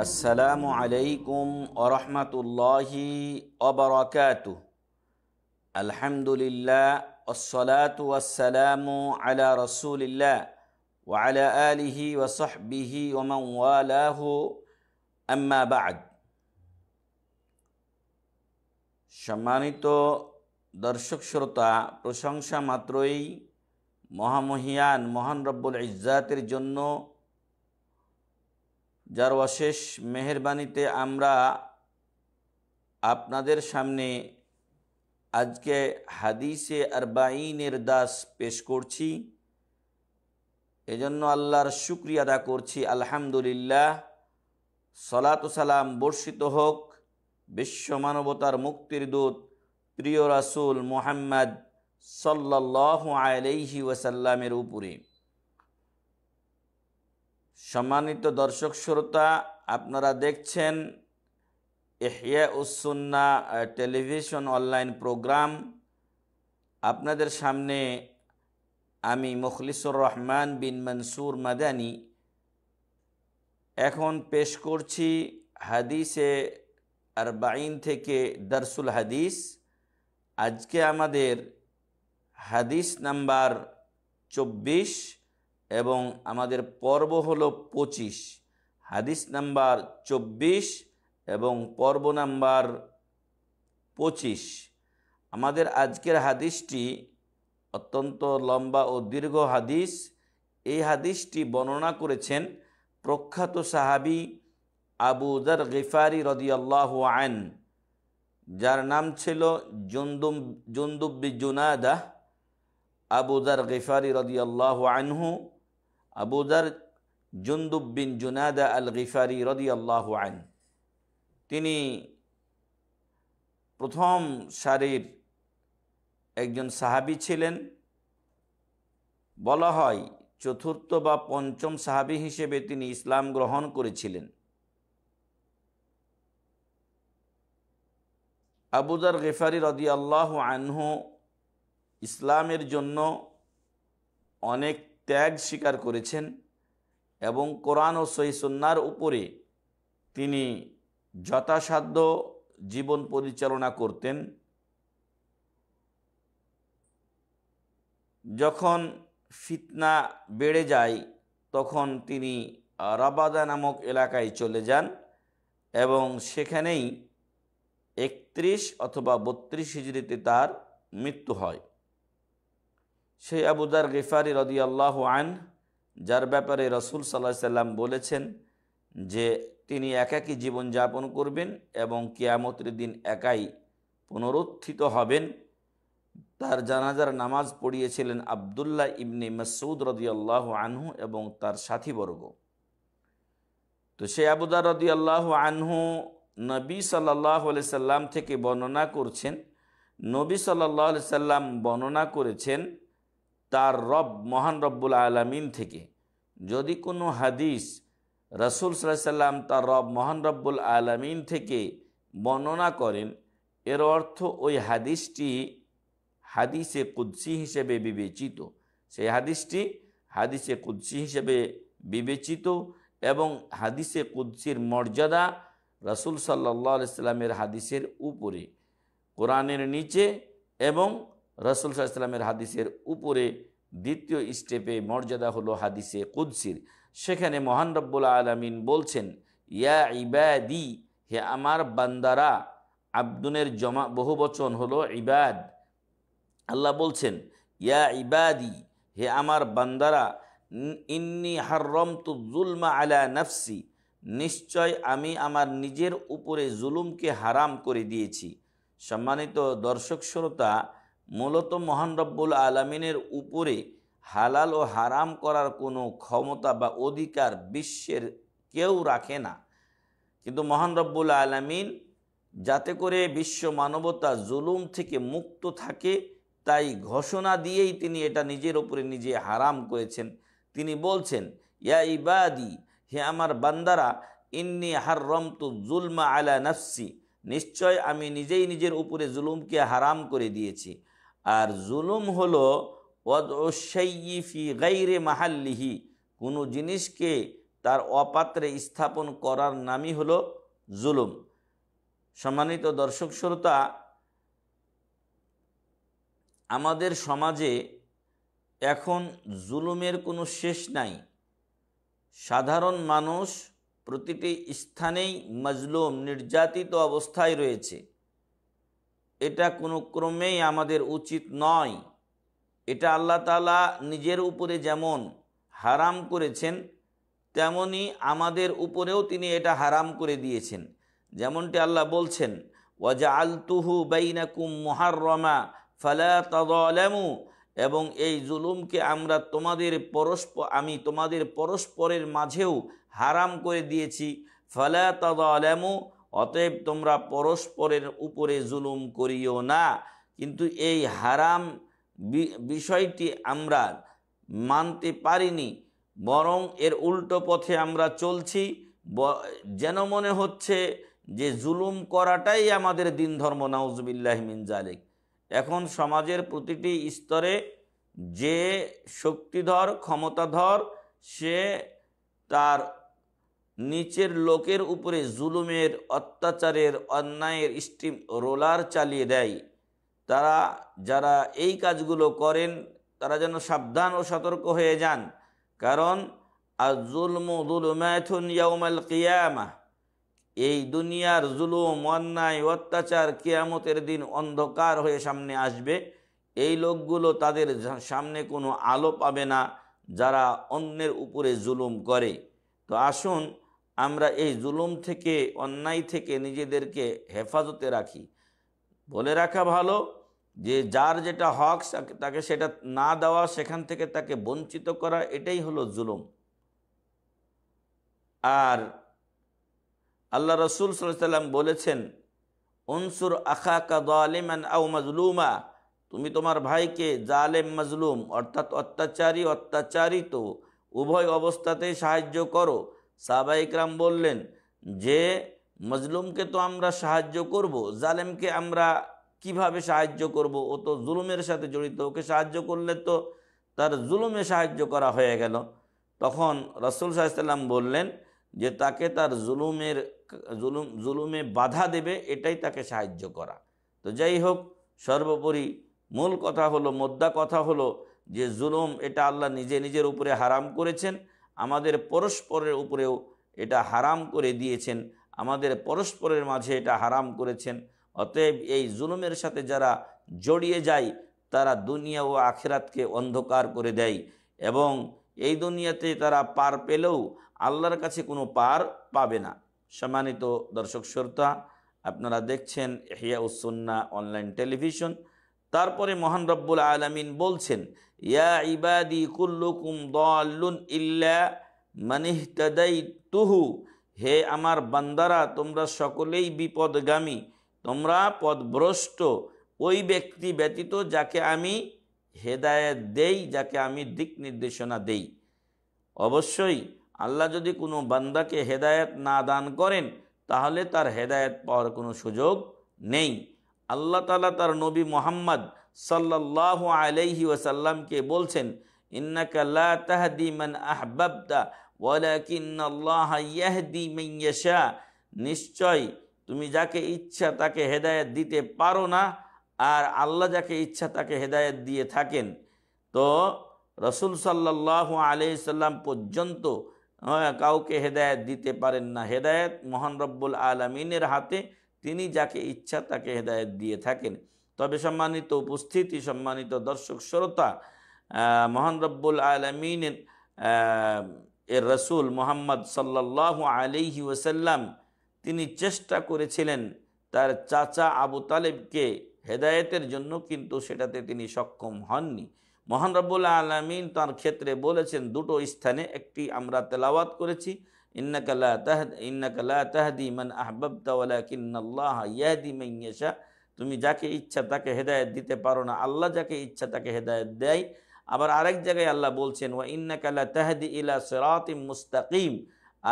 আসসালামু আলাইকুম ওরহমতুল্লাহি ওবরাকাতুহ। আলহামদুলিল্লাহ ওয়াসসালাতু ওয়াসসালামু আলা রাসূলিল্লাহ ওয়া আলা আলিহি ওয়া সাহবিহি ওয়া মান ওয়ালাহু আম্মা বা'দ। সম্মানিত দর্শক শ্রোতা, প্রশংসা মাত্রই মহামহিয়ান মহান রব্বুল ইজ্জাতের জন্য, যার অশেষ মেহেরবানিতে আমরা আপনাদের সামনে আজকে হাদিসে আরবাঈনের দাস পেশ করছি। এজন্য আল্লাহর শুকরিয়া আদা করছি। আলহামদুলিল্লাহ। সালাত ও সালাম বর্ষিত হোক বিশ্ব মানবতার মুক্তির দূত প্রিয় রাসূল মুহাম্মদ সাল্লাল্লাহু আলাইহি ওয়াসাল্লামের উপরে। সম্মানিত দর্শক শ্রোতা, আপনারা দেখছেন ইহইয়াউস সুন্নাহ টেলিভিশন অনলাইন প্রোগ্রাম। আপনাদের সামনে আমি মুখলিসুর রহমান বিন মনসুর মাদানী এখন পেশ করছি হাদিসে আরবাঈন থেকে দারসুল হাদিস। আজকে আমাদের হাদিস নাম্বার 24 এবং আমাদের পর্ব হলো 25। হাদিস নাম্বার 24 এবং পর্ব নাম্বার 25। আমাদের আজকের হাদিসটি অত্যন্ত লম্বা ও দীর্ঘ হাদিস। এই হাদিসটি বর্ণনা করেছেন প্রখ্যাত সাহাবী আবু যর গিফারি রাদিয়াল্লাহু আনহু, যার নাম ছিল জুনদুব বিন জুনাদাহ। আবু যর গিফারি রাদিয়াল্লাহু আনহু, আবু যর জুনদুব বিন জুনাদা আল গিফারি রাদিয়াল্লাহু আনহু, তিনি প্রথম সারির একজন সাহাবী ছিলেন। বলা হয় চতুর্থ বা পঞ্চম সাহাবী হিসেবে তিনি ইসলাম গ্রহণ করেছিলেন। আবু যর গিফারি রাদিয়াল্লাহু আনহু ইসলামের জন্য অনেক ত্যাগ স্বীকার করেছেন এবং কোরআন ও সহিহ সুন্নাহর উপরে তিনি যথাসাধ্য জীবন পরিচালনা করতেন। যখন ফিতনা বেড়ে যায় তখন তিনি রাবাদা নামক এলাকায় চলে যান এবং সেখানেই 31 অথবা 32 হিজরিতে তার মৃত্যু হয়। সেই আবু যর গিফারি রাদিয়াল্লাহু আনহু, যার ব্যাপারে রাসূল সাল্লাল্লাহু আলাইহি সাল্লাম বলেছেন যে তিনি একাকী জীবন যাপন করবেন এবং কিয়ামতের দিন একাই পুনরুত্থিত হবেন। তার জানাজার নামাজ পড়িয়েছিলেন আব্দুল্লাহ ইবনে মাসউদ রাদিয়াল্লাহু আনহু এবং তার সাথীবর্গ। তো সেই আবু যর রাদিয়াল্লাহু আনহু নবী সাল্লাল্লাহু আলাইহি সাল্লাম থেকে বর্ণনা করছেন। নবী সাল্লাল্লাহু আলাইহি সাল্লাম বর্ণনা করেছেন তার রব মহান রব্বুল আলামিন থেকে। যদি কোনো হাদিস রাসূল সাল্লাল্লাহু আলাইহি সাল্লাম তার রব মহান রব্বুল আলামিন থেকে বর্ণনা করেন, এর অর্থ ওই হাদিসটি হাদিসে কুদসি হিসেবে বিবেচিত। সেই হাদিসটি হাদিসে কুদসি হিসেবে বিবেচিত এবং হাদিসে কুদসির মর্যাদা রাসূল সাল্লাল্লাহু আলাইহি সাল্লামের হাদিসের উপরে, কোরআনের নিচে এবং রাসূল সাল্লাল্লাহু আলাইহি সাল্লামের হাদিসের উপরে দ্বিতীয় স্টেপে মর্যাদা হলো হাদিসে কুদসির। সেখানে মহান রব্বুল আলামিন বলছেন, ইয়া ইবাদি, হে আমার বান্দারা। আব্দুনের জমা বহুবচন হলো ইবাদ। আল্লাহ বলছেন, ইয়া ইবাদি, হে আমার বান্দারা, ইন্নী হাররামতু যুলমা আলা নাফসি, নিশ্চয় আমি আমার নিজের উপরে জুলুমকে হারাম করে দিয়েছি। সম্মানিত দর্শক শ্রোতা, মূলত মহান রব্বুল আলামিনের উপরে হালাল ও হারাম করার কোনো ক্ষমতা বা অধিকার বিশ্বের কেউ রাখে না। কিন্তু মহান রব্বুল আলামিন যাতে করে বিশ্ব মানবতা জুলুম থেকে মুক্ত থাকে, তাই ঘোষণা দিয়েই তিনি এটা নিজের উপরে নিজে হারাম করেছেন। তিনি বলছেন, ইয়া ইবাদি, হে আমার বান্দারা, ইন্নী হাররামতু যুলমা আলা নাফসি, নিশ্চয় আমি নিজেই নিজের উপরে জুলুমকে হারাম করে দিয়েছি। আর জুলুম হলো ওয়াদউ শাইয়ি ফি গায়রি মাহাল্লিহি, কোনো জিনিসকে তার অপাত্রে স্থাপন করার নামই হলো জুলুম। সম্মানিত দর্শক শ্রোতা, আমাদের সমাজে এখন জুলুমের কোনো শেষ নাই। সাধারণ মানুষ প্রতিটি স্থানেই মজলুম, নির্যাতিত অবস্থায় রয়েছে। এটা কোনো ক্রমেই আমাদের উচিত নয়। এটা আল্লাহ তাআলা নিজের উপরে যেমন হারাম করেছেন, তেমনি আমাদের উপরেও তিনি এটা হারাম করে দিয়েছেন। যেমনটি আল্লাহ বলছেন, ওয়াজআলতুহু বাইনাকুম মুহাররামা ফালা তাযালামু, এবং এই জুলুমকে আমি তোমাদের পরস্পরের মাঝেও হারাম করে দিয়েছি। ফালা তাযালামু, অতএব তোমরা পরস্পরের উপরে জুলুম করিও না। কিন্তু এই হারাম বিষয়টি আমরা মানতে পারিনি, বরং এর উল্টো পথে আমরা চলছি। যেন মনে হচ্ছে যে জুলুম করাটাই আমাদের দিন ধর্ম। নাউজুবিল্লাহি মিন যালিক। এখন সমাজের প্রতিটি স্তরে যে শক্তিধর, ক্ষমতাধর, সে তার নিচের লোকের উপরে জুলুমের, অত্যাচারের, অন্যায়ের স্টিম রোলার চালিয়ে দেয়। যারা এই কাজগুলো করেন তারা যেন সাবধান ও সতর্ক হয়ে যান। কারণ আয-যুলমু যুলুমাতুন ইয়াউমাল কিয়ামাহ, এই দুনিয়ার জুলুম, অন্যায়, অত্যাচার কিয়ামতের দিন অন্ধকার হয়ে সামনে আসবে। এই লোকগুলো তাদের সামনে কোনো আলো পাবে না যারা অন্যের উপরে জুলুম করে। তো আসুন আমরা এই জুলুম থেকে, অন্যায় থেকে নিজেদেরকে হেফাজতে রাখি। বলে রাখা ভালো যে যার যেটা হক তাকে সেটা না দেওয়া, সেখান থেকে তাকে বঞ্চিত করা, এটাই হলো জুলুম। আর আল্লাহ রাসূল সাল্লাল্লাহু আলাইহি ওয়াসাল্লাম বলেছেন, উনসুর আখাকা যালিমান আও মাজলুমা, তুমি তোমার ভাইকে জালেম, মাজলুম অর্থাৎ অত্যাচারী, অত্যাচারিত উভয় অবস্থাতেই সাহায্য করো। সাহাবায়ে কেরাম বললেন যে মজলুমকে তো আমরা সাহায্য করব, জালেমকে আমরা কিভাবে সাহায্য করব? ও তো জুলুমের সাথে জড়িত, ওকে সাহায্য করলে তো তার জুলুমে সাহায্য করা হয়ে গেল। তখন রাসূল সাল্লাল্লাহু আলাইহি ওয়াসাল্লাম বললেন যে তাকে তার জুলুমে বাধা দেবে, এটাই তাকে সাহায্য করা। তো যাই হোক, সর্বোপরি মূল কথা হলো, মোদ্দা কথা হলো যে জুলুম এটা আল্লাহ নিজের উপরে হারাম করেছেন, আমাদের পরস্পরের উপরেও এটা হারাম করে দিয়েছেন, আমাদের পরস্পরের মাঝে এটা হারাম করেছেন। অতএব এই জুলুমের সাথে যারা জড়িয়ে যায় তারা দুনিয়া ও আখিরাতকে অন্ধকার করে দেয়, এবং এই দুনিয়াতে তারা পার পেলেও আল্লাহর কাছে কোনো পার পাবে না। সম্মানিত দর্শক শ্রোতা, আপনারা দেখছেন ইহইয়াউস সুন্নাহ অনলাইন টেলিভিশন। তারপরে মহান রব্বুল আলামিন বলছেন, ইয়া ইবাদি কুল্লুকুম দাল্লুন ইল্লা মান ইহতাদাইতুহু, হে আমার বান্দারা, তোমরা সকলেই বিপদগামী, তোমরা পথভ্রষ্ট ওই ব্যক্তি ব্যতীত যাকে আমি হেদায়েত দেই, যাকে আমি দিক নির্দেশনা দেই। অবশ্যই আল্লাহ যদি কোনো বান্দাকে হেদায়েত না দান করেন তাহলে তার হেদায়েত পাওয়ার কোনো সুযোগ নেই। আল্লাহ তাআলা তার নবী মুহাম্মদ সাল্লাল্লাহু আলাইহি ওয়াসাল্লামকে বলছেন, ইন্নাকা লা তাহদি মান আহবাবতা ওয়ালাকিন্নাল্লাহা ইয়াহদি মান ইয়াশা, নিশ্চয় তুমি যাকে ইচ্ছা তাকে হেদায়েত দিতে পারো না, আর আল্লাহ যাকে ইচ্ছা তাকে হেদায়েত দিয়ে থাকেন। তো রাসূল সাল্লাল্লাহু আলাইহি সাল্লাম পর্যন্ত কাউকে হেদায়েত দিতে পারেন না। হেদায়েত মহান রব্বুল আলামিনের হাতে, তিনি যাকে ইচ্ছা তাকে হেদায়েত দিয়ে থাকেন। তবে সম্মানিত উপস্থিতি, সম্মানিত দর্শক শ্রোতা, মহান রব্বুল আলামিনের এর রাসূল মুহাম্মদ সাল্লাল্লাহু আলাইহি ওয়াসাল্লাম তিনি চেষ্টা করেছিলেন তার চাচা আবু তালেবকে হেদায়েতের জন্য, কিন্তু সেটাতে তিনি সক্ষম হননি। মহান রব্বুল আলামিন তার ক্ষেত্রে বলেছেন দুটো স্থানে, একটি আমরা তেলাওয়াত করেছি, ইন্নাকা লা তাহদি মান আহবাবতা ওয়ালাকিন্নাল্লাহা ইয়াহদি মান ইয়াশা, তুমি যাকে ইচ্ছা তাকে হেদায়েত দিতে পারো না, আল্লাহ যাকে ইচ্ছা তাকে হেদায়েত দেয়। আবার আরেক জায়গায় আল্লাহ বলছেন, ওয়া ইন্নাকা লা তাহদি ইলা সিরাতিম মুস্তাকিম,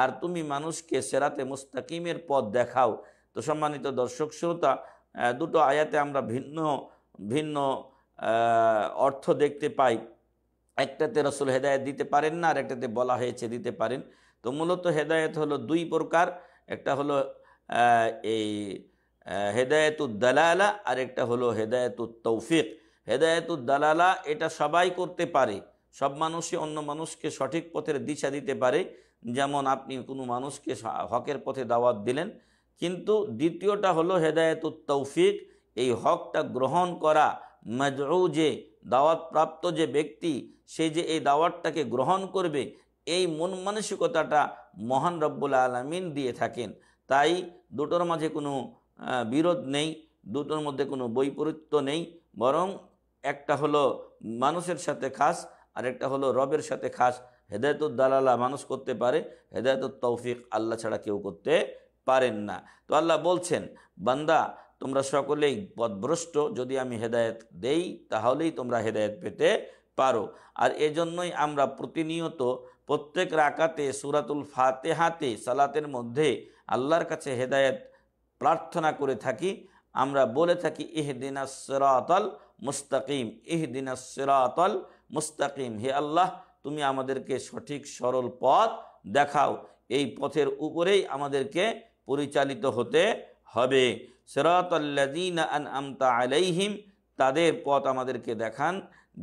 আর তুমি মানুষকে সিরাতে মুস্তাকিমের পথ দেখাও। তো সম্মানিত দর্শক শ্রোতা, দুটো আয়াতে আমরা ভিন্ন ভিন্ন অর্থ দেখতে পাই। একটাতে রাসূল হেদায়েত দিতে পারেন না, আর একটাতে বলা হয়েছে দিতে পারেন। তো তো মূলত হেদায়েত হলো দুই প্রকার, একটা হলো এই হেদায়েতুদ দালালা, আর একটা হলো হেদায়েতুত তৌফিক। হেদায়েতুদ দালালা এটা সবাই করতে পারে, সব মানুষই অন্য মানুষকে সঠিক পথের দিশা দিতে পারে। যেমন আপনি কোনো মানুষকে হকের পথে দাওয়াত দিলেন। কিন্তু দ্বিতীয়টা হলো হেদায়েতুত তৌফিক, এই হকটা গ্রহণ করা, মদউ যে দাওয়াত প্রাপ্ত যে ব্যক্তি, সে যে এই দাওয়াতটাকে গ্রহণ করবে, এই মন মানসিকতাটা মহান রব্বুল আলামিন দিয়ে থাকেন। তাই দুটোর মাঝে কোনো বিরোধ নেই, দুটোর মধ্যে কোনো বৈপরীত্য নেই, বরং একটা হলো মানুষের সাথে খাস, আর একটা হলো রবের সাথে খাস। হেদায়েতুদ দালালা মানুষ করতে পারে, হেদায়েতুত তৌফিক আল্লাহ ছাড়া কেউ করতে পারেন না। তো আল্লাহ বলছেন, বান্দা তোমরা সকলেই পথভ্রষ্ট, যদি আমি হেদায়েত দেই তাহলেই তোমরা হেদায়েত পেতে পারো। আর এজন্যই আমরা প্রতিনিয়ত প্রত্যেক রাকাতে সূরাতুল ফাতিহাতে সালাতের মধ্যে আল্লাহর কাছে হেদায়েত প্রার্থনা করে থাকি। আমরা বলে থাকি ইহদিনাস সিরাতাল মুস্তাকিম, ইহদিনাস সিরাতাল মুস্তাকিম, হে আল্লাহ তুমি আমাদেরকে সঠিক সরল পথ দেখাও, এই পথের উপরেই আমাদেরকে পরিচালিত হতে হবে। সিরাতাল্লাযীনা আনআমতা আলাইহিম, তাদের পথ আমাদেরকে দেখান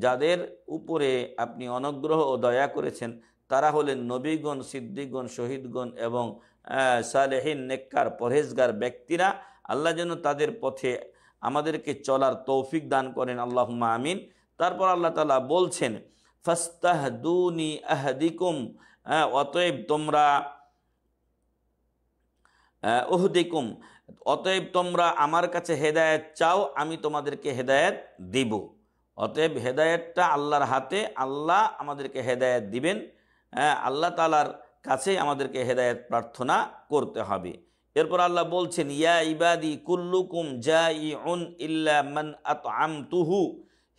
যাদের উপরে আপনি অনুগ্রহ ও দয়া করেছেন, তারা হলেন নবীগণ, সিদ্দিকগণ, শহীদগণ এবং সালেহিন, নেককার, পরহেজগার ব্যক্তিরা। আল্লাহ যেন তাদের পথে আমাদেরকে চলার তৌফিক দান করেন, আল্লাহুম্মা আমিন। তারপর আল্লাহ তাআলা বলছেন, ফাস্তাহদুনি আহদিকুম, অতএব তোমরা উহদিকুম, অতএব তোমরা আমার কাছে হেদায়েত চাও, আমি তোমাদেরকে হেদায়েত দিব। অতএব হেদায়েতটা আল্লাহর হাতে, আল্লাহ আমাদেরকে হেদায়েত দিবেন। আল্লাহ তাআলার কাছে আমাদেরকে হেদায়েত প্রার্থনা করতে হবে। এরপর আল্লাহ বলছেন, ইয়া ইবাদি কুল্লুকুম জাইউন ইল্লা মান আতআমতুহু,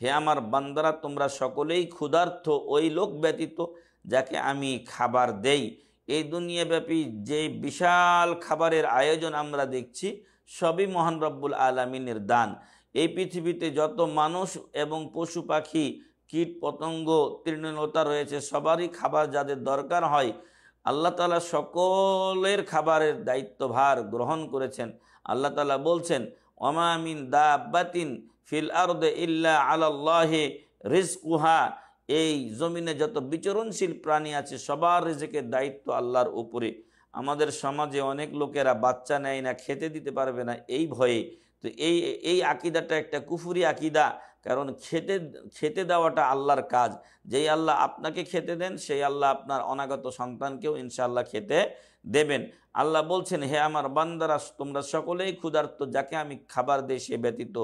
হে আমার বান্দারা তোমরা সকলেই ক্ষুধার্ত, ওই লোক ব্যতীত যাকে আমি খাবার দেই। এই দুনিয়াব্যাপী যে বিশাল খাবারের আয়োজন আমরা দেখছি, সবই মহান রব্বুল আলামিনের দান। এই পৃথিবীতে যত মানুষ এবং পশু পাখি, কীট পতঙ্গ, তৃণলতা রয়েছে, সবারই খাবার যাদের দরকার হয়, আল্লাহ তাআলা সকলের খাবারের দায়িত্বভার গ্রহণ করেছেন। আল্লাহ তাআলা বলছেন, ওমা মিন দাব্বাতিন ফিল আরদে ইল্লা আলাল্লাহি রিজকুহা, এই জমিনে যত বিচরণশীল প্রাণী আছে সবার রিজেকের দায়িত্ব আল্লাহর উপরে। আমাদের সমাজে অনেক লোকেরা বাচ্চা নেয় না, খেতে দিতে পারবে না এই ভয়ে। তো এই আকিদাটা একটা কুফরি আকিদা, কারণ খেতে দেওয়াটা আল্লাহর কাজ। যেই আল্লাহ আপনাকে খেতে দেন, সেই আল্লাহ আপনার অনাগত সন্তানকেও ইনশাআল্লাহ খেতে দেবেন। আল্লাহ বলছেন, হে আমার বান্দারা তোমরা সকলেই ক্ষুধার্ত, যাকে আমি খাবার দেই সে ব্যতীত।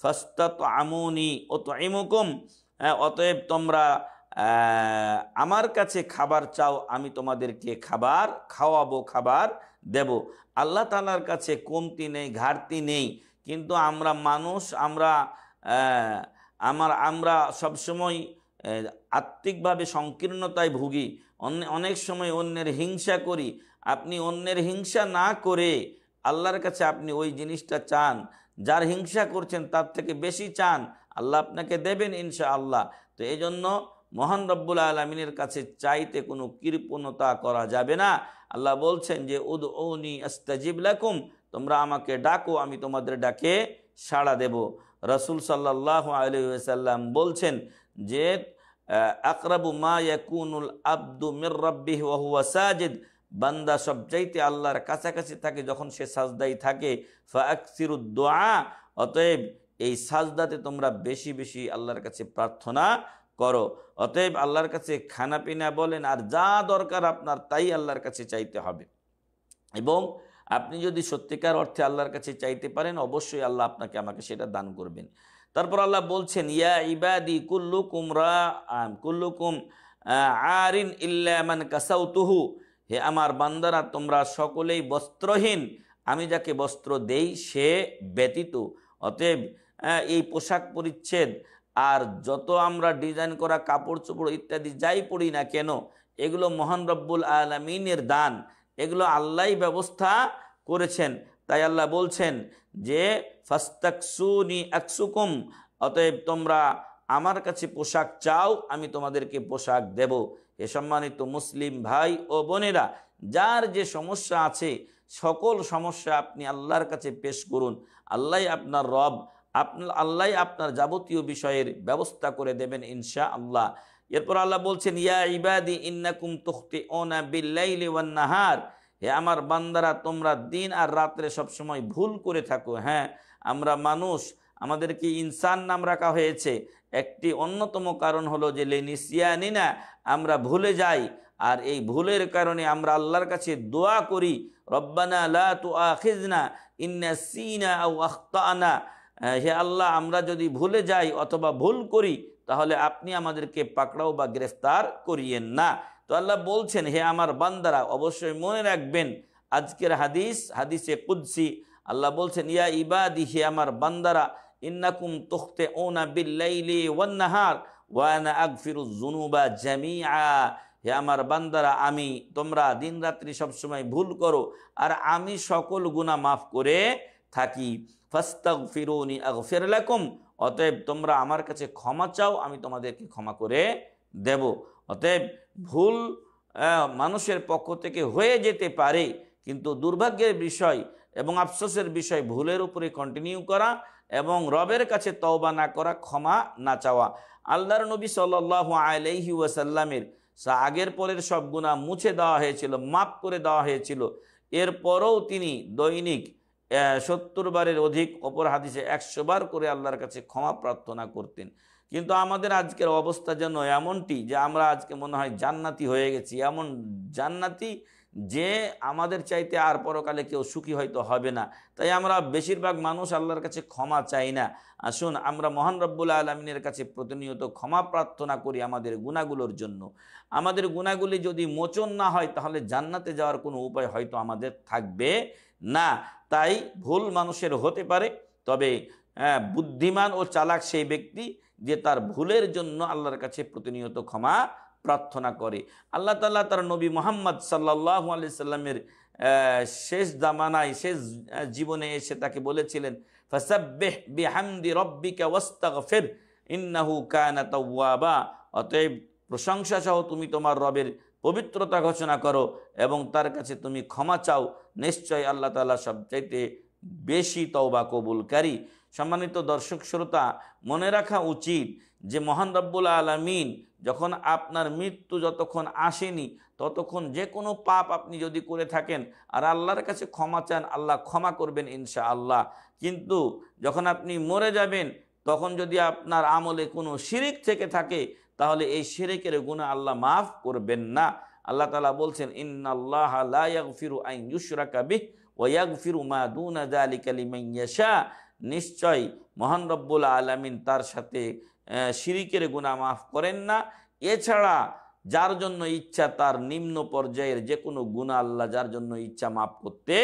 ফাস্তাতআমুনি উতঈমুকুম, অতএব তোমরা আমার কাছে খাবার চাও, আমি তোমাদেরকে খাবার খাওয়াবো, খাবার দেব। আল্লাহ তাআলার কাছে কমতি নেই, ঘাটতি নেই, কিন্তু আমরা মানুষ, আমরা সবসময় আত্মিকভাবে সংকীর্ণতায় ভুগি, অনেক সময় অন্যের হিংসা করি। আপনি অন্যের হিংসা না করে আল্লাহর কাছে আপনি ওই জিনিসটা চান, যার হিংসা করছেন তার থেকে বেশি চান, আল্লাহ আপনাকে দেবেন ইনশাআল্লাহ। তো এই জন্য মহান রব্বুল আলামিনের কাছে চাইতে কোনো কৃপণতা করা যাবে না। আল্লাহ বলছেন যে উদউনি আস্তাজিব লাকুম, তোমরা আমাকে ডাকো, আমি তোমাদের ডাকে সাড়া দেব। রাসূল সাল্লাল্লাহু আলাইহি ওয়াসাল্লাম বলছেন যে আকরাবু মা ইয়াকুনুল আবদু মির রাব্বিহি ওয়া হুয়া সাজিদ, বান্দা সবচাইতে আল্লাহর কাছাকাছি থাকে যখন সে সাজদায় থাকে। ফাআকসিরুদ দুআ, অতএব এই সাজদাতে তোমরা বেশি বেশি আল্লাহর কাছে প্রার্থনা করো। অতএব আল্লাহর কাছে খানা পিনা বলেন আর যা দরকার আপনার তাই আল্লাহর কাছে চাইতে হবে। এবং আপনি যদি সত্যিকার অর্থে আল্লাহর কাছে চাইতে পারেন, অবশ্যই আল্লাহ আপনাকে আমাকে সেটা দান করবেন। তারপর আল্লাহ বলছেন, ইয়া ইবাদি কুল্লুকুম আরিন ইল্লা মান কাসাউতুহু, হে আমার বান্দারা তোমরা সকলেই বস্ত্রহীন, আমি যাকে বস্ত্র দেই সে ব্যতীত। অতএব এই পোশাক পরিচ্ছেদ আর যত আমরা ডিজাইন করা কাপড় চোপড় ইত্যাদি যাই পড়ি না কেন, এগুলো মহান রব্বুল আলামিনের দান, এগুলো আল্লাহই ব্যবস্থা করেছেন। তাই আল্লাহ বলছেন যে ফাস্তাকসুনি আকসুকুম, অতএব তোমরা আমার কাছে পোশাক চাও, আমি তোমাদেরকে পোশাক দেব। এ সম্মানিত মুসলিম ভাই ও বোনেরা, যার যে সমস্যা আছে সকল সমস্যা আপনি আল্লাহর কাছে পেশ করুন। আল্লাহ আপনার রব, আল্লাহ আপনার যাবতীয় বিষয়ের ব্যবস্থা করে দেবেন ইনশাআল্লাহ। এরপর আল্লাহ বলছেন, ইয়া ইবাদি ইন্নাকুম তুখতিউনা বিল্লাইলি ওয়ান নাহার, হে আমার বান্দারা তোমরা দিন আর রাত্রে সবসময় ভুল করে থাকো। হ্যাঁ, আমরা মানুষ, আমাদেরকে ইনসান নাম রাখা হয়েছে, একটি অন্যতম কারণ হলো যে লেনিসিয়ানিনা, আমরা ভুলে যাই। আর এই ভুলের কারণে আমরা আল্লাহর কাছে দোয়া করি, রব্বানা লা তুআখিযনা ইন নাসিনা আও আখতানা, হে আল্লাহ আমরা যদি ভুলে যাই অথবা ভুল করি তাহলে আপনি আমাদেরকে পাকড়াও বা গ্রেফতার করিয়েন না। তো আল্লাহ বলছেন, হে আমার বান্দারা, অবশ্যই মনে রাখবেন আজকের হাদিসে কুদসি আল্লাহ বলছেন, ইয়া ইবাদি, হে আমার বান্দারা, ইন্নাকুম তুখতিউনা বিল্লাইলি ওয়ান নাহার ওয়া আনা আগফিরুয যুনুবা জামিআ, হে আমার বান্দারা, তোমরা দিন রাত্রি সবসময় ভুল করো আর আমি সকল গুনাহ মাফ করে থাকি। ফাস্তাগফিরুনি আগফির লাকুম, অতএব তোমরা আমার কাছে ক্ষমা চাও, আমি তোমাদেরকে ক্ষমা করে দেব। অতএব ভুল মানুষের পক্ষ থেকে হয়ে যেতে পারে, কিন্তু দুর্ভাগ্যের বিষয় এবং আফসোসের বিষয় ভুলের উপরে কন্টিনিউ করা এবং রবের কাছে তওবা না করা, ক্ষমা না চাওয়া। আল্লাহর নবী সাল্লাল্লাহু আলাইহি ওয়াসাল্লামের আগের পরের সব গুনাহ মুছে দেওয়া হয়েছিল, মাফ করে দেওয়া হয়েছিল। এরপরও তিনি দৈনিক 70 বারের অধিক, অপর হাদিসে 100 বার করে আল্লাহর কাছে ক্ষমা প্রার্থনা করতেন। কিন্তু আমাদের আজকের অবস্থা যেন এমনটি যে আমরা আজকে মনে হয় জান্নাতি হয়ে গেছি, এমন জান্নাতি যে আমাদের চাইতে আর পরকালে কেউ সুখী হয়তো হবে না। তাই আমরা বেশিরভাগ মানুষ আল্লাহর কাছে ক্ষমা চাই না। আসুন আমরা মহান রব্বুল আলামিনের কাছে প্রতিনিয়ত ক্ষমা প্রার্থনা করি আমাদের গুনাহগুলোর জন্য। আমাদের গুনাহগুলি যদি মোচন না হয় তাহলে জান্নাতে যাওয়ার কোনো উপায় হয়তো আমাদের থাকবে না। তাই ভুল মানুষের হতে পারে, তবে বুদ্ধিমান ও চালাক সেই ব্যক্তি যে তার ভুলের জন্য আল্লাহর কাছে প্রতিনিয়ত ক্ষমা প্রার্থনা করে। আল্লাহ তাআলা তার নবী মুহাম্মদ সাল্লাল্লাহু আলাইহি সাল্লামের শেষ জামানায়, শেষ জীবনে এসে তাকে বলেছিলেন, ফাসাব্বিহ বিহামদি রাব্বিকা ওয়াস্তাগফির ইন্নাহু কানা তাওয়াবা, অতএব প্রশংসা সহ তুমি তোমার রবের পবিত্রতা ঘোষণা করো এবং তার কাছে তুমি ক্ষমা চাও, নিশ্চয় আল্লাহ তাআলা সবচাইতে বেশি তওবা কবুলকারী। সম্মানিত দর্শক শ্রোতা, মনে রাখা উচিত যে মহান রব্বুল আলামিন যখন আপনার মৃত্যু যতক্ষণ আসেনি ততক্ষণ যে কোনো পাপ আপনি যদি করে থাকেন আর আল্লাহর কাছে ক্ষমা চান, আল্লাহ ক্ষমা করবেন ইনশাআল্লাহ। কিন্তু যখন আপনি মরে যাবেন তখন যদি আপনার আমলে কোনো শিরিক থেকে থাকে তাহলে এই শিরিকের গুনাহ আল্লাহ মাফ করবেন না। আল্লাহ তাআলা বলছেন, ইন্নাল্লাহা লা ইয়াগফিরু আন ইউশরাকা বিহি ওয়া ইয়াগফিরু মা দুনা যালিকা লিমান ইয়াশা, নিশ্চয় মহান রব্বুল আলামিন তার সাথে শিরিকের গুনাহ মাফ করেন না। এছাড়া যার জন্য ইচ্ছা তার নিম্ন পর্যায়ের যে কোনো গুনাহ আল্লাহ যার জন্য ইচ্ছা মাফ করতে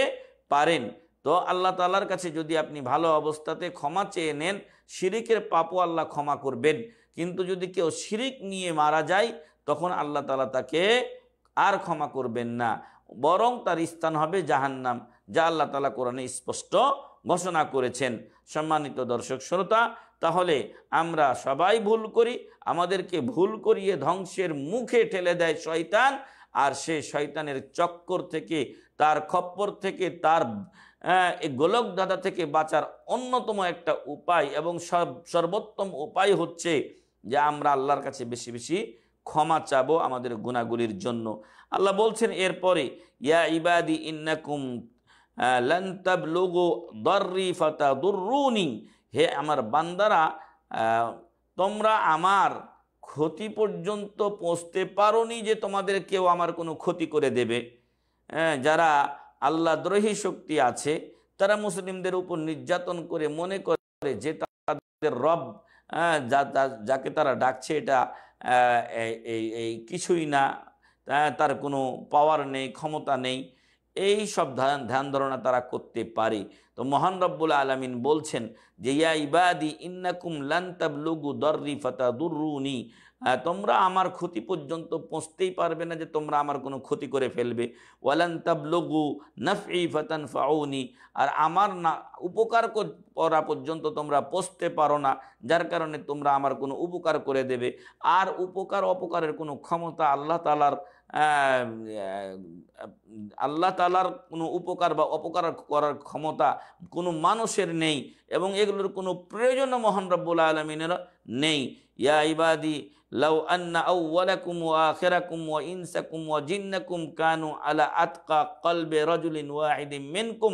পারেন। তো আল্লাহ তাআলার কাছে যদি আপনি ভালো অবস্থাতে ক্ষমা চেয়ে নেন, শিরিকের পাপও আল্লাহ ক্ষমা করবেন। কিন্তু যদি কেউ শিরিক নিয়ে মারা যায় তখন আল্লাহ তাআলা তাকে আর ক্ষমা করবেন না, বরং তার স্থান হবে জাহান্নাম, যা আল্লাহ তাআলা কোরআনে স্পষ্ট ঘোষণা করেছেন। সম্মানিত দর্শক শ্রোতা, তাহলে আমরা সবাই ভুল করি, আমাদেরকে ভুল করিয়ে ধ্বংসের মুখে ঠেলে দেয় শয়তান। আর সেই শয়তানের চক্কর থেকে, তার খপ্পর থেকে, তার গোলক ধাঁধা থেকে বাঁচার অন্যতম একটা উপায় এবং সর্বোত্তম উপায় হচ্ছে যে আমরা আল্লাহর কাছে বেশি বেশি ক্ষমা চাবো আমাদের গুনাহগুলির জন্য। আল্লাহ বলছেন এরপরে, ইয়া ইবাদি ইন্নাকুম লান তাবলুগু দাররি ফাতাদুররুনি, হে আমার বান্দারা, তোমরা আমার ক্ষতি পর্যন্ত পৌঁছতে পারোনি যে তোমাদের কেউ আমার কোনো ক্ষতি করে দেবে। যারা আল্লাহ দ্রোহী শক্তি আছে তারা মুসলিমদের উপর নির্যাতন করে মনে করে যে তাদের রব, যাকে তারা ডাকছে এটা এই কিছুই না, তার কোনো পাওয়ার নেই, ক্ষমতা নেই, এই সব ধ্যান ধারণা তারা করতে পারে। তো মহান রব্বুল আলামিন বলছেন যে ইয়া ইবাদি ইন্নাকুম লান তাবলুগু দাররি ফাতাদুররুনি, তোমরা আমার ক্ষতি পর্যন্ত পৌঁছতেই পারবে না যে তোমরা আমার কোনো ক্ষতি করে ফেলবে। ওয়ালান তাবলুগু নাফঈ ফাতানফাউনি, আর আমার না উপকার করা পর্যন্ত তোমরা পৌঁছতে পারো না, যার কারণে তোমরা আমার কোনো উপকার করে দেবে। আর উপকার অপকারের কোনো ক্ষমতা আল্লাহ তাআলার কোনো উপকার বা অপকার করার ক্ষমতা কোনো মানুষের নেই, এবং এগুলোর কোনো প্রয়োজনও মহান রব্বুল আলামিনের নেই। ইয়া ইবাদি লাউ আন্না আউওয়ালাকুম ওয়া আখিরাকুম ওয়া ইনসাকুম ওয়া জিন্নাকুম কানু আলা আতকা কলবি রাজুলিন ওয়াহিদিন মিনকুম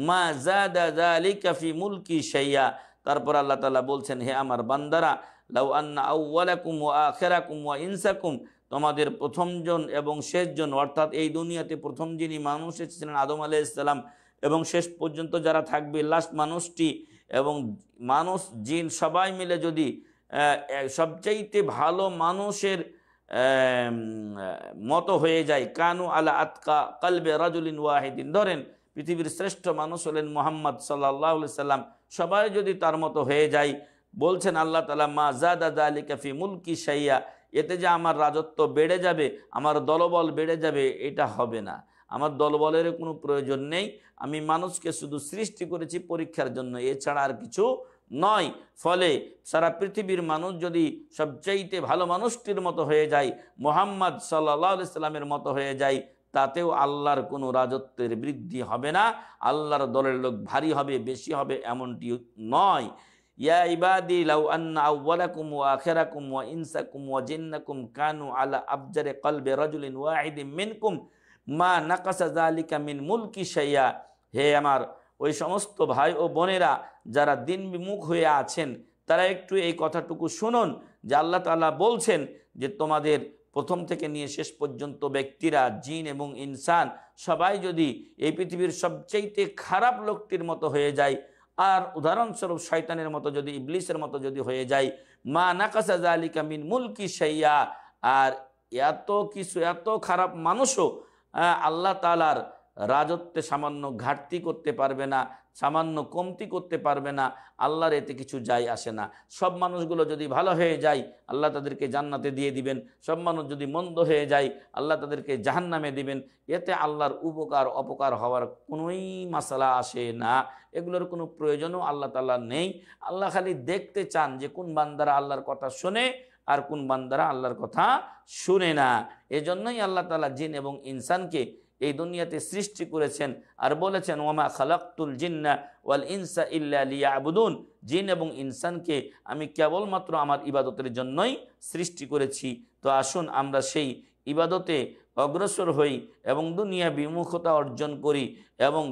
মা যাদা যালিকা ফি মুলকি শাইয়া। তারপর আল্লাহ তাআলা বলছেন, হে আমার বান্দারা, লাউ আন্না আউওয়ালাকুম ওয়া আখিরাকুম ওয়া ইনসাকুম, তোমাদের প্রথমজন এবং শেষজন, অর্থাৎ এই দুনিয়াতে প্রথম যিনি মানুষ এসেছিলেন আদম আলাইহিস সালাম, এবং শেষ পর্যন্ত যারা থাকবে লাস্ট মানুষটি, এবং মানুষ জিন সবাই মিলে যদি সবচাইতে ভালো মানুষের মতো হয়ে যায়, কানু আলা আতকা কলবে রাজুলিন ওয়াহিদিন, ধরেন পৃথিবীর শ্রেষ্ঠ মানুষ হলেন মুহাম্মদ সাল্লাল্লাহু আলাইহি সাল্লাম, সবাই যদি তার মতো হয়ে যায়, বলছেন আল্লাহ তাআলা, মা যাদা যালিকা ফি মুলকি শাইয়া, এতে যে আমার রাজত্ব বেড়ে যাবে, আমার দলবল বেড়ে যাবে, এটা হবে না। আমার দলবলের কোনো প্রয়োজন নেই। আমি মানুষকে শুধু সৃষ্টি করেছি পরীক্ষার জন্য, এছাড়া আর কিছু নয়। ফলে সারা পৃথিবীর মানুষ যদি সবচাইতে ভালো মানুষটির মতো হয়ে যায়, মুহাম্মদ সাল্লাল্লাহু আলাইহি সাল্লামের মতো হয়ে যায়, তাতেও আল্লাহর কোনো রাজত্বের বৃদ্ধি হবে না, আল্লাহর দলের লোক ভারী হবে, বেশি হবে, এমনটি নয়। ইয়া ইবাদি লাউ আন্না আউওয়ালাকুম ওয়া আখিরাকুম ওয়া ইনসাকুম ওয়া জিন্নাকুম কানু আলা আবজারি কলবি রাজুলিন ওয়াহিদিন মিনকুম মা নাকাসা যালিকা মিন মুলকি শাইয়া। হে আমার ওই সমস্ত ভাই ও বোনেরা যারা দিন বিমুখ হয়ে আছেন, তারা একটু এই কথাটুকু শুনুন যে আল্লাহ তাআলা বলছেন যে তোমাদের প্রথম থেকে নিয়ে শেষ পর্যন্ত ব্যক্তিরা, জিন এবং ইনসান সবাই যদি এই পৃথিবীর সবচাইতে খারাপ লোকটির মতো হয়ে যায়, আর উদাহরণস্বরূপ শয়তানের মতো যদি, ইবলিসের মতো যদি হয়ে যায়, মা নাকাসা যালিকা মিন মুলকি শাইয়া, আর এত কিছু, এত খারাপ মানুষও আল্লাহ তাআলার রাজত্বে সামান্য ঘাটতি করতে পারবে না, সামান্য কমতি করতে পারবে না, আল্লাহর এতে কিছু যায় আসে না। সব মানুষগুলো যদি ভালো হয়ে যায়, আল্লাহ তাদেরকে জান্নাতে দিয়ে দিবেন। সব মানুষ যদি মন্দ হয়ে যায়, আল্লাহ তাদেরকে জাহান্নামে দিবেন। এতে আল্লাহর উপকার অপকার হওয়ার কোনোই মাসালা আসে না, এগুলোর কোনো প্রয়োজনও আল্লাহ তাআলা নেই। আল্লাহ খালি দেখতে চান যে কোন বান্দারা আল্লাহর কথা শোনে আর কোন বান্দারা আল্লাহর কথা শুনে না। এজন্যই আল্লাহ তাআলা জিন এবং ইনসানকে এই দুনিয়াতে সৃষ্টি করেছেন, আর বলেছেন, ওয়ামা খালাকতুল জিন্না ওয়াল ইনসা ইল্লা লিয়াবুদুন, জিন এবং ইনসানকে আমি কেবলমাত্র আমার ইবাদতের জন্যই সৃষ্টি করেছি। তো আসুন আমরা সেই ইবাদতে অগ্রসর হই এবং দুনিয়া বিমুখতা অর্জন করি, এবং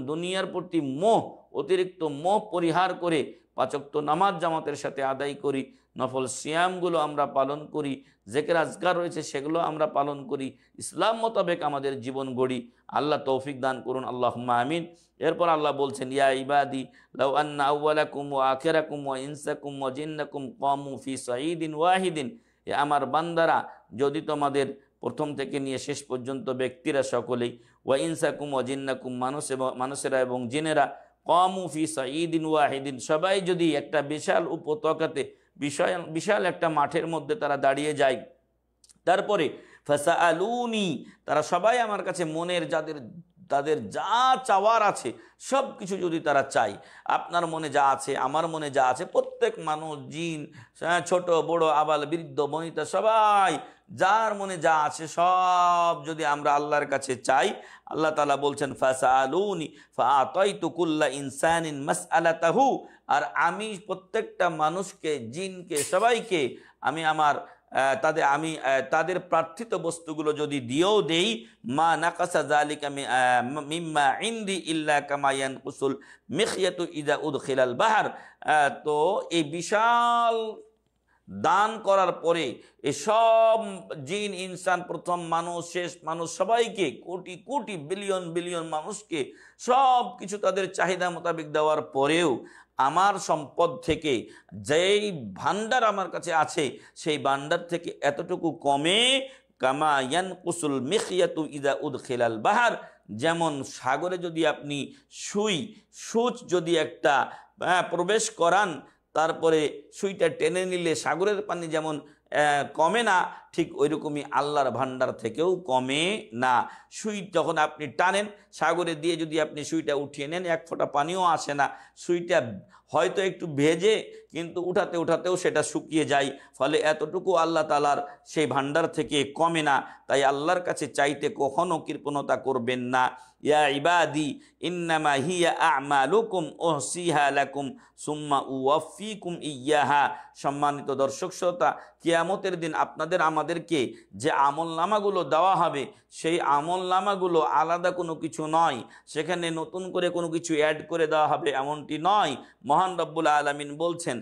দুনিয়ার প্রতি মোহ, অতিরিক্ত মোহ পরিহার করে 5 ওয়াক্ত নামাজ জামাতের সাথে আদায় করি, নফল সিয়ামগুলো আমরা পালন করি, জিকির আজকার রয়েছে সেগুলো আমরা পালন করি, ইসলাম মোতাবেক আমাদের জীবন গড়ি। আল্লাহ তৌফিক দান করুন, আল্লাহুম্মা আমিন। এরপর আল্লাহ বলছেন, ইয়া ইবাদি লাউ আন্না আউওয়ালাকুম ওয়া আখিরাকুম ওয়া ইনসাকুম ওয়া জিন্নাকুম কামু ফি সাঈদিন ওয়াহিদিন, এ আমার বান্দারা, যদি তোমাদের প্রথম থেকে নিয়ে শেষ পর্যন্ত ব্যক্তিরা সকলেই, ওয়া ইনসাকুম ওয়া জিন্নাকুম, মানুষেরা এবং জিনেরা, কামু ফি সাঈদিন ওয়াহিদিন, সবাই যদি একটা বিশাল উপত্যকাতে, বিশাল একটা মাঠের মধ্যে তারা দাঁড়িয়ে যায়, তারপরে ফাসাআলুনি, তারা সবাই আমার কাছে মনের তাদের যা চাওয়ার আছে সব কিছু যদি তারা চায়, আপনার মনে যা আছে, আমার মনে যা আছে, প্রত্যেক মানুষ, জিন, ছোট বড়, আবাল বৃদ্ধ বনিতা, সবাই যার মনে যা আছে সব যদি আমরা আল্লাহর কাছে চাই, আল্লাহ তাআলা বলছেন, ফাসাআলুনি ফাআতাইতু কুল্লা ইনসানিন মাসআলাতাহু, আর আমি প্রত্যেকটা মানুষকে, জিনকে, সবাইকে আমি তাদের প্রার্থিত বস্তুগুলো যদি দিয়েও দেই, মা নাকাসা যালিকা মিম্মা ইনদি ইল্লা কামা ইয়ানকুসুল মিখয়াতু ইযা উদখিলাল বাহর, তো এই বিশাল দান করার পরে এসব জিন ইনসান, প্রথম মানুষ, শেষ মানুষ, সবাইকে, কোটি কোটি বিলিয়ন বিলিয়ন মানুষকে সব কিছু তাদের চাহিদা মোতাবেক দেওয়ার পরেও আমার সম্পদ থেকে যেই ভান্ডার আমার কাছে আছে, সেই ভান্ডার থেকে এতটুকু কমে, কামা ইয়ানকুসুল মিখয়াতু ইযা উদখিলাল বাহর, যেমন সাগরে যদি আপনি সুচ যদি একটা প্রবেশ করান, তারপরে সুইটা টেনে নিলে সাগরের পানি যেমন কমে না, ঠিক ওইরকমই আল্লাহর ভান্ডার থেকেও কমে না। সুই যখন আপনি টানেন, সাগরে দিয়ে যদি আপনি সুইটা উঠিয়ে নেন, এক ফোঁটা পানিও আসে না। সুইটা হয়তো একটু ভেজে, কিন্তু উঠাতে উঠাতেও সেটা শুকিয়ে যায়। ফলে এতটুকু আল্লাহ তাআলার সেই ভান্ডার থেকে কমে না। তাই আল্লাহর কাছে চাইতে কখনো কৃপণতা করবেন না। ইয়া ইবাদি ইন্নামা হিয়া আমালুকুম উহসিহা লাকুম সুম্মা উওয়াফিকুম ইয়াহা। সম্মানিত দর্শক শ্রোতা, কিয়ামতের দিন আপনাদের আমাদেরকে যে আমলনামাগুলো দেওয়া হবে, সেই আমলনামাগুলো আলাদা কোনো কিছু নয়, সেখানে নতুন করে কোনো কিছু অ্যাড করে দেওয়া হবে এমনটি নয়। মহান রব্বুল আলামিন বলছেন,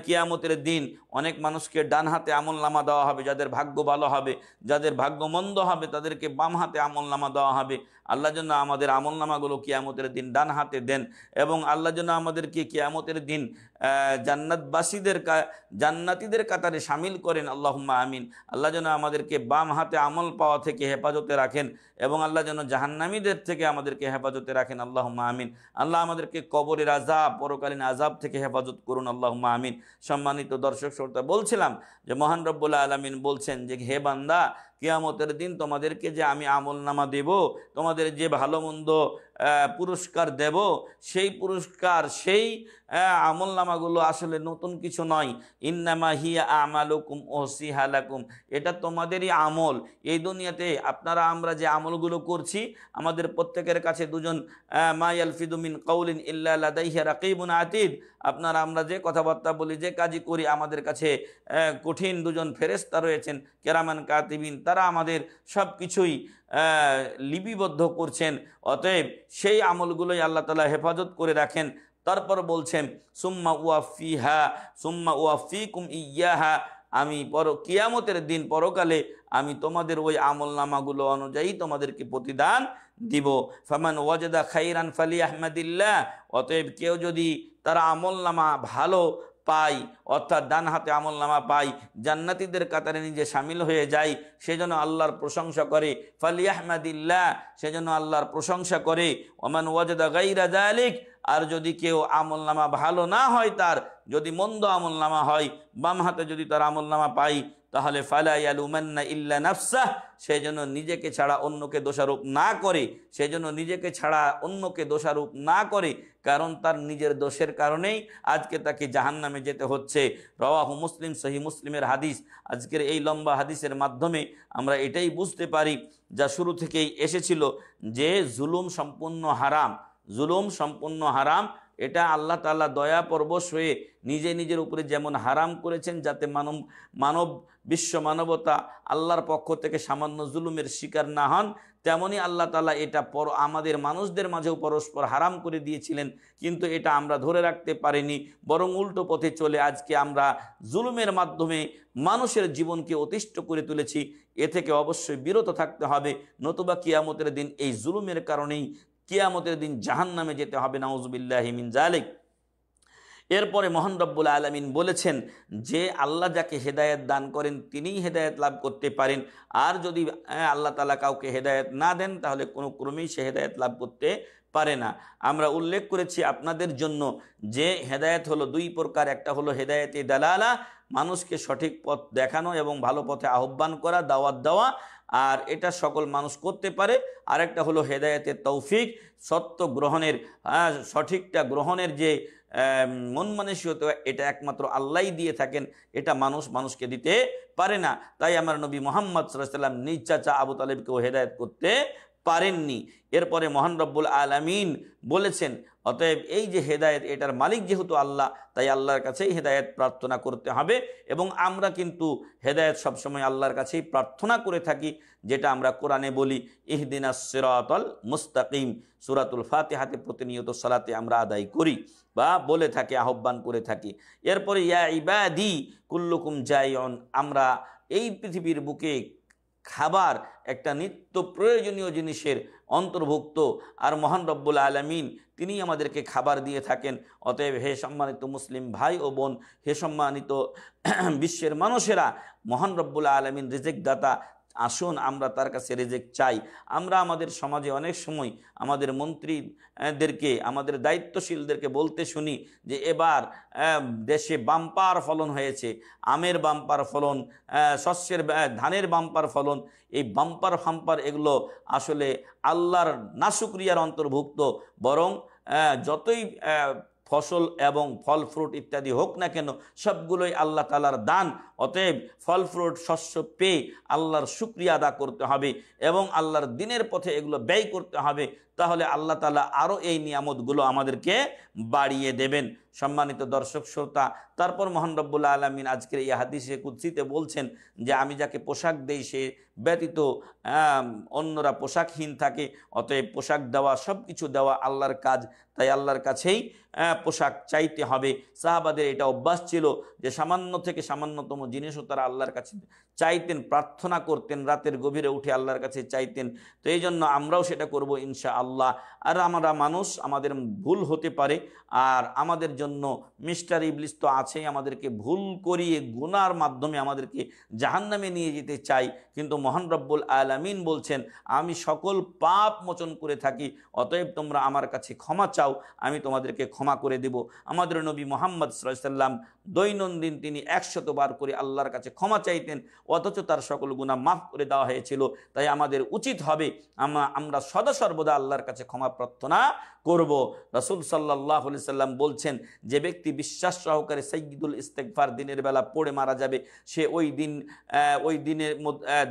কিয়ামতের দিন অনেক মানুষকে ডান হাতে আমলনামা দেওয়া হবে, যাদের ভাগ্য ভালো হবে। যাদের ভাগ্য মন্দ হবে তাদেরকে বাম হাতে আমলনামা দেওয়া হবে। আল্লাহ যেন আমাদের আমলনামাগুলো কিয়ামতের দিন ডান হাতে দেন, এবং আল্লাহ যেন আমাদেরকে কিয়ামতের দিন জান্নাতীদের কাতারে শামিল করেন। আল্লাহুম্মা আমিন। আল্লাহ যেন আমাদেরকে বাম হাতে আমল পাওয়া থেকে হেফাজতে রাখেন, এবং আল্লাহ যেন জাহান্নামীদের থেকে আমাদেরকে হেফাজতে রাখেন। আল্লাহুম্মা আমিন। আল্লাহ আমাদেরকে কবরের আযাব, পরকালীন আযাব থেকে হেফাজত করুন। আল্লাহুম্মা আমিন। সম্মানিত দর্শক শ্রোতা, বলছিলাম যে মহান রব্বুল আলামিন বলছেন যে, হে বান্দা, কিয়ামতের দিন তোমাদেরকে যে আমি আমলনামা দেব, তোমাদের যে ভালো মন্দ পুরস্কার দেব, সেই পুরস্কার, সেই আমলনামাগুলো আসলে নতুন কিছু নয়। ইন্নামা হিয়া আমালুকুম উহসিহা লাকুম। এটা তোমাদেরই আমল। এই দুনিয়াতে আপনারা আমরা যে আমলগুলো করছি, আমাদের প্রত্যেকের কাছে দুজন মা ইয়ালফিদু মিন কাউলিন ইল্লা লাদাইহি রাকিবুন আতীদ। আপনারা আমরা যে কথাবার্তা বলি, যে কাজই করি, আমাদের কাছে কঠিন দুজন ফেরেশতা রয়েছেন, কেরামান কাতিবিন। তারা আমাদের সব কিছুই লিপিবদ্ধ করছেন। অতএব সেই আমলগুলোই আল্লাহ তাআলা হেফাজত করে রাখেন। তারপর বলছেন, সুম্মা উওয়াফিকুম ইয়াহা। আমি কিয়ামতের দিন, পরকালে আমি তোমাদের ওই আমলনামাগুলো অনুযায়ী তোমাদেরকে প্রতিদান দিব। ফামান ওয়াজাদা খাইরান ফালিয়াহমাদিল্লাহ। অতএব কেউ যদি তার আমলনামা ভালো পাই, অর্থাৎ ডান হাতে আমলনামা পাই, জান্নাতীদের কাতারে নিজে শামিল হয়ে যায়, সেজন্য আল্লাহর প্রশংসা করে। ফালিয়াহমাদিল্লাহ, সেজন্য আল্লাহর প্রশংসা করে। ওমান ওয়াজাদা গায়রা যালিক। আর যদি কেউ আমলনামা ভালো না হয়, তার যদি মন্দ আমলনামা হয়, বাম হাতে যদি তার আমলনামা পাই, তাহলে ফালা ইয়ালুমান্না ইল্লা নাফসাহ। সেজন্য নিজেকে ছাড়া অন্যকে দোষারোপ না করে, সেজন্য নিজেকে ছাড়া অন্যকে দোষারোপ না করে, কারণ তার নিজের দোষের কারণেই আজকে তাকে জাহান্নামে যেতে হচ্ছে। রাওয়াহু মুসলিম, সহিহ মুসলিমের হাদিস। আজকের এই লম্বা হাদিসের মাধ্যমে আমরা এটাই বুঝতে পারি, যা শুরু থেকেই এসেছিল, যে জুলুম সম্পূর্ণ হারাম। জুলুম সম্পূর্ণ হারাম। এটা আল্লাহ তাআলা দয়া পরবশ হয়ে নিজে নিজের উপরে যেমন হারাম করেছেন, যাতে বিশ্ব মানবতা আল্লাহর পক্ষ থেকে সামান্য জুলুমের শিকার না হন, তেমনি আল্লাহ তাআলা এটা আমাদের মানুষদের মাঝেও পরস্পর হারাম করে দিয়েছিলেন। কিন্তু এটা আমরা ধরে রাখতে পারিনি, বরং উল্টো পথে চলে আজকে আমরা জুলুমের মাধ্যমে মানুষের জীবনকে অতিষ্ঠ করে তুলেছি। এ থেকে অবশ্যই বিরত থাকতে হবে, নতুবা কিয়ামতের দিন এই জুলুমের কারণেই কিয়ামতের দিন জাহান্নামে যেতে হবে। নাউযুবিল্লাহি মিন যালিক। এরপরে মহান রব্বুল আলামিন বলেছেন যে আল্লাহ যাকে হেদায়েত দান করেন তিনিই হেদায়েত লাভ করতে পারেন, আর যদি আল্লাহ তাআলা কাউকে হেদায়েত না দেন, তাহলে কোনো ক্রমেই সে হেদায়েত লাভ করতে পারে না। আমরা উল্লেখ করেছি আপনাদের জন্য যে হেদায়েত হলো দুই প্রকার। একটা হলো হেদায়েতে দালালা, মানুষকে সঠিক পথ দেখানো এবং ভালো পথে আহ্বান করা, দাওয়াত দেওয়া, আর এটা সকল মানুষ করতে পারে। আরেকটা হলো হেদায়েতে তৌফিক, সত্য গ্রহণের, সঠিকটা গ্রহণের যে মন মানসিকতা, এটা একমাত্র আল্লাহই দিয়ে থাকেন, এটা মানুষকে দিতে পারে না। তাই আমার নবী মুহাম্মদ সাল্লাল্লাহু আলাইহি ওয়াসাল্লাম নিজ চাচা আবু তালেবকেও হেদায়েত করতে পারেননি। এরপরে মহান রব্বুল আলামিন বলেছেন, অতএব এই যে হেদায়েত, এটার মালিক যেহেতু আল্লাহ, তাই আল্লাহর কাছেই হেদায়েত প্রার্থনা করতে হবে। এবং আমরা কিন্তু হেদায়েত সবসময় আল্লাহর কাছেই প্রার্থনা করে থাকি, যেটা আমরা কোরআনে বলি, ইহদিনাস সিরাতাল মুস্তাকিম। সূরাতুল ফাতিহাতে প্রতিনিয়ত সালাতে আমরা আদায় করি বা বলে থাকি, আহ্বান করে থাকি। এরপরে ইয়া ইবাদি কুল্লুকুম জাইউন। আমরা এই পৃথিবীর বুকে খাবার একটা নিত্য প্রয়োজনীয় জিনিসের অন্তর্ভুক্ত, আর মহান রব্বুল আলামিন তিনি আমাদেরকে খাবার দিয়ে থাকেন। অতএব হে সম্মানিত মুসলিম ভাই ও বোন, হে সম্মানিত বিশ্বের মানুষেরা, মহান রব্বুল আলামিন রিজিক দাতা, আসুন আমরা তার কাছে রিজিক চাই। আমরা আমাদের সমাজে অনেক সময় আমাদের মন্ত্রীদেরকে, আমাদের দায়িত্বশীলদেরকে বলতে শুনি যে এবার দেশে বাম্পার ফলন হয়েছে, আমের বাম্পার ফলন, শস্যের ধানের বাম্পার ফলন। এই বাম্পার ফাম্পার এগুলো আসলে আল্লাহর নাশুকরিয়ার অন্তর্ভুক্ত। বরং যতই ফসল এবং ফল ফ্রুট ইত্যাদি হোক না কেন, সবগুলোই আল্লাহ তাআলার দান। অতএব ফল ফ্রুট শস্য পেয়ে আল্লাহর শুকরিয়া আদা করতে হবে এবং আল্লাহর দ্বীনের পথে এগুলো ব্যয় করতে হবে। তাহলে আল্লাহ তাআলা আরও এই নিয়ামতগুলো আমাদেরকে বাড়িয়ে দেবেন। সম্মানিত দর্শক শ্রোতা, তারপর মহান রব্বুল আলামিন আজকের এই হাদিসে কুদসিতে বলছেন যে আমি যাকে পোশাক দেই সে ব্যতীত অন্যরা পোশাকহীন থাকে। অতএব পোশাক দেওয়া, সব কিছু দেওয়া আল্লাহর কাজ, তাই আল্লাহর কাছেই পোশাক চাইতে হবে। সাহাবাদের এটা অভ্যাস ছিল যে সামান্য থেকে সামান্যতম জিনিসও তারা আল্লাহর কাছে চাইতেন, প্রার্থনা করতেন, রাতের গভীরে উঠে আল্লাহর কাছে চাইতেন। তো এই জন্য আমরাও সেটা করব ইনশাআল্লাহ। আর আমরা মানুষ, আমাদের ভুল হতে পারে, আর আমাদের জন্য মিস্টার ইবলিস তো আছেই, আমাদেরকে ভুল করিয়ে গুনার মাধ্যমে আমাদেরকে জাহান্নামে নিয়ে যেতে চাই। কিন্তু মহান রব্বুল আলামিন বলছেন আমি সকল পাপ মোচন করে থাকি, অতএব তোমরা আমার কাছে ক্ষমা চাও, আমি তোমাদেরকে ক্ষমা করে দেব। আমাদের নবী মুহাম্মদ সাল্লাল্লাহু আলাইহি ওয়াসাল্লাম দৈনন্দিন তিনি 100 বার করে আল্লাহর কাছে ক্ষমা চাইতেন, অথচ তার সকল গুনাহ মাফ করে দেওয়া হয়েছিল। তাই আমাদের উচিত হবে আমরা সদা সর্বদা আল্লাহর কাছে ক্ষমা প্রার্থনা করব। রাসূল সাল্লাল্লাহু আলাইহি ওয়াসাল্লাম বলছেন যে ব্যক্তি বিশ্বাস সহকারে সাইয়্যিদুল ইস্তেগফার দিনের বেলা পড়ে মারা যাবে, সে ওই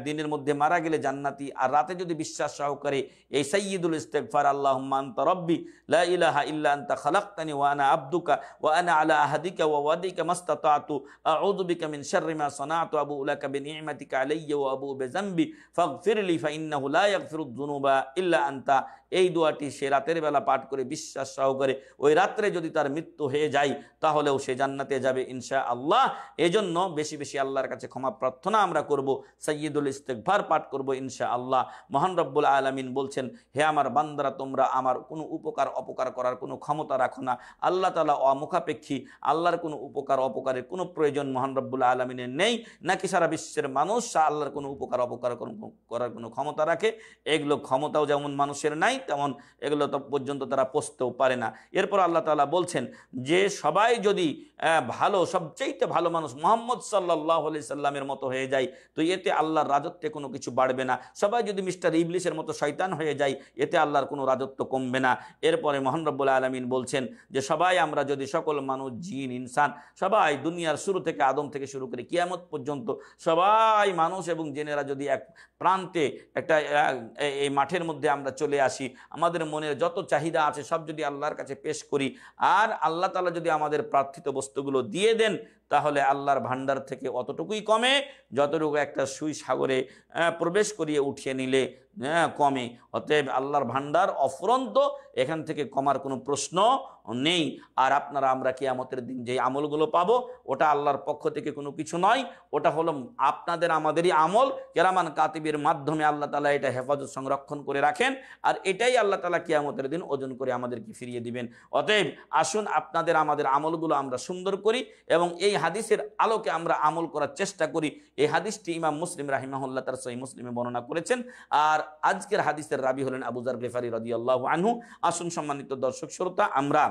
দিনের মধ্যে মারা গেলে জান্নাতি। আর রাতে যদি বিশ্বাস সহকারে এই সাইয়্যিদুল ইস্তেগফার আল্লাহুম্মা আনতা রাব্বি লা ইলাহা ইল্লা আনতা খালাকতানি ওয়া আনা আবদুকা ওয়া আনা আলা আহদিকা ওয়া ওয়াদিকা মাসতাতাতু আউযু বিকা মিন শাররি মা সানাতু আবু লাকা বিনি'মাতিকা আলাইয়া ওয়া আবু বিযামবি ফাগফিরলি ফাইন্নাহু লা ইয়াগফিরুয যুনুবা ইল্লা আনতা। এই দোয়াটি সে রাতের বেলা পাঠ করে বিশ্বাস সহকারে ওই রাত্রে যদি তার মৃত্যু হয়ে যায় তাহলেও সে জান্নাতে যাবে ইনশাআল্লাহ। এজন্য বেশি বেশি আল্লাহর কাছে ক্ষমা প্রার্থনা আমরা করব, সাইয়্যিদুল ইস্তেগফার পাঠ করব ইনশাআল্লাহ। মহান রব্বুল আলামিন বলছেন হে আমার বান্দারা, তোমরা আমার কোনো উপকার অপকার করার কোনো ক্ষমতা রাখো না। আল্লাহ তাআলা অমুখাপেক্ষী, আল্লাহর কোনো উপকার অপকারের কোনো প্রয়োজন মহান রব্বুল আলামিনের নেই। নাকি সারা বিশ্বের মানুষ আল্লাহর কোনো উপকার অপকার করার কোনো ক্ষমতা রাখে? এগুলো ক্ষমতাও যেমন মানুষের নাই, তেমন এগুলো তো পর্যন্ত তারা পৌঁছতেও পারে না। এরপর আল্লাহ তাআলা বলছেন যে সবাই যদি ভালো, সবচেয়ে ভালো মানুষ মুহাম্মদ সাল্লাল্লাহু আলাইহি সাল্লামের মতো হয়ে যায়, তো এতে আল্লাহর রাজত্বে কোনো কিছু বাড়বে না। সবাই যদি মিস্টার ইবলিসের মতো শয়তান হয়ে যায়, এতে আল্লাহর কোনো রাজত্ব কমবে না। এরপরে মহান রব্বুল আলামিন বলছেন যে সবাই আমরা যদি, সকল মানুষ, জিন, ইনসান, সবাই দুনিয়ার শুরু থেকে আদম থেকে শুরু করে কিয়ামত পর্যন্ত সবাই মানুষ এবং জিনেরা যদি এক প্রান্তে একটা এই মাঠের মধ্যে আমরা চলে আসি, আমাদের মনের যত চাহিদা আছে সব যদি আল্লাহর কাছে পেশ করি, আর আল্লাহ তাআলা যদি আমাদের প্রার্থিত বস্তুগুলো দিয়ে দেন, তাহলে আল্লাহর ভান্ডার থেকে অতটুকুই কমে যতটুকু একটা সুই সাগরে প্রবেশ করিয়ে উঠিয়ে নিলে কমে। অতএব আল্লাহর ভান্ডার অফুরন্ত, এখান থেকে কমার কোনো প্রশ্ন নেই। আর আপনারা আমরা কিয়ামতের দিন যে আমলগুলো পাবো, ওটা আল্লাহর পক্ষ থেকে কোনো কিছু নয়, ওটা হলো আপনাদের আমাদেরই আমল। কেরামান কাতিবের মাধ্যমে আল্লাহ তাআলা এটা হেফাজত সংরক্ষণ করে রাখেন, আর এটাই আল্লাহ তাআলা কিয়ামতের দিন ওজন করে আমাদেরকে ফিরিয়ে দিবেন। অতএব আসুন আপনাদের আমাদের আমলগুলো আমরা সুন্দর করি এবং এই হাদিসের আলোকে আমরা আমল করার চেষ্টা করি। এই হাদিসটি ইমাম মুসলিম রাহিমাহুল্লাহ তার সহিহ মুসলিমে বর্ণনা করেছেন। আর আজকের হাদিসের রাবি হলেন আবু যার গিফারি রাদিয়াল্লাহু আনহু। আসুন সম্মানিত দর্শক শ্রোতা, আমরা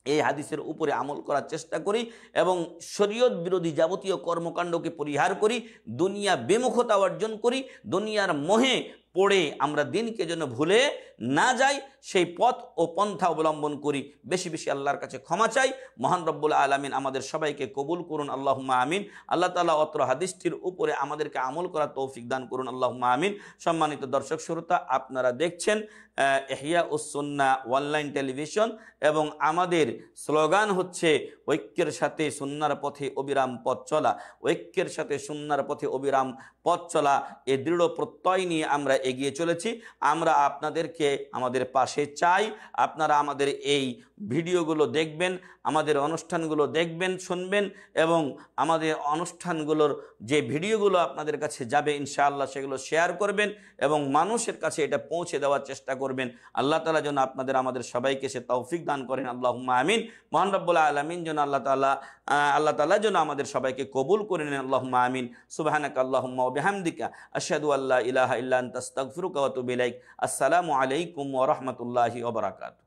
এই হাদিসের উপরে আমল করার চেষ্টা করি এবং শরীয়ত বিরোধী যাবতীয় কর্মকাণ্ডকে পরিহার করি, দুনিয়া বিমুখতা অর্জন করি, দুনিয়ার মোহে পড়ে আমরা দিনকে যেন ভুলে না যাই, সেই পথ ও পন্থা অবলম্বন করি। বেশি বেশি আল্লাহর কাছে ক্ষমা চাই। মহান রব্বুল আলামিন আমাদের সবাইকে কবুল করুন, আল্লাহুম্মা আমিন। আল্লাহ তাআলা অত্র হাদিসটির উপরে আমাদেরকে আমল করার তৌফিক দান করুন, আল্লাহুম্মা আমিন। সম্মানিত দর্শক শ্রোতা, আপনারা দেখছেন ইহয়া উস সুন্নাহ অনলাইন টেলিভিশন এবং আমাদের স্লোগান হচ্ছে ঐক্যের সাথে সুন্নাহর পথে অবিরাম পথ চলা। ঐক্যের সাথে সুন্নাহর পথে অবিরাম পথ চলা, এ দৃঢ় প্রত্যয় নিয়ে আমরা এগিয়ে চলেছি। আমরা আপনাদেরকে আমাদের পাশে চাই। আপনারা আমাদের এই ভিডিওগুলো দেখবেন, আমাদের অনুষ্ঠানগুলো দেখবেন, শুনবেন এবং আমাদের অনুষ্ঠানগুলোর যে ভিডিওগুলো আপনাদের কাছে যাবে ইনশাআল্লাহ সেগুলো শেয়ার করবেন এবং মানুষের কাছে এটা পৌঁছে দেওয়ার চেষ্টা করবেন। আল্লাহ তাআলা যেন আমাদের সবাইকে সে তৌফিক দান করেন, আল্লাহুম্মা আমিন। মহান রব্বুল আলামিন যেন যেন আল্লাহ তাআলা যেন আমাদের সবাইকে কবুল করে নেন। আল্লাহুম্মা আমিন। সুবহানাকা আল্লাহুম্মা ওয়া বিহামদিকা আশহাদু আল্লা ইলাহা ইল্লা আনতা আস্তাগফিরুকা ওয়া আতুবু ইলাইক। আসসালামু আলাইকুম ওয়া রাহমাতুল্লাহি ওয়া বারাকাতুহু।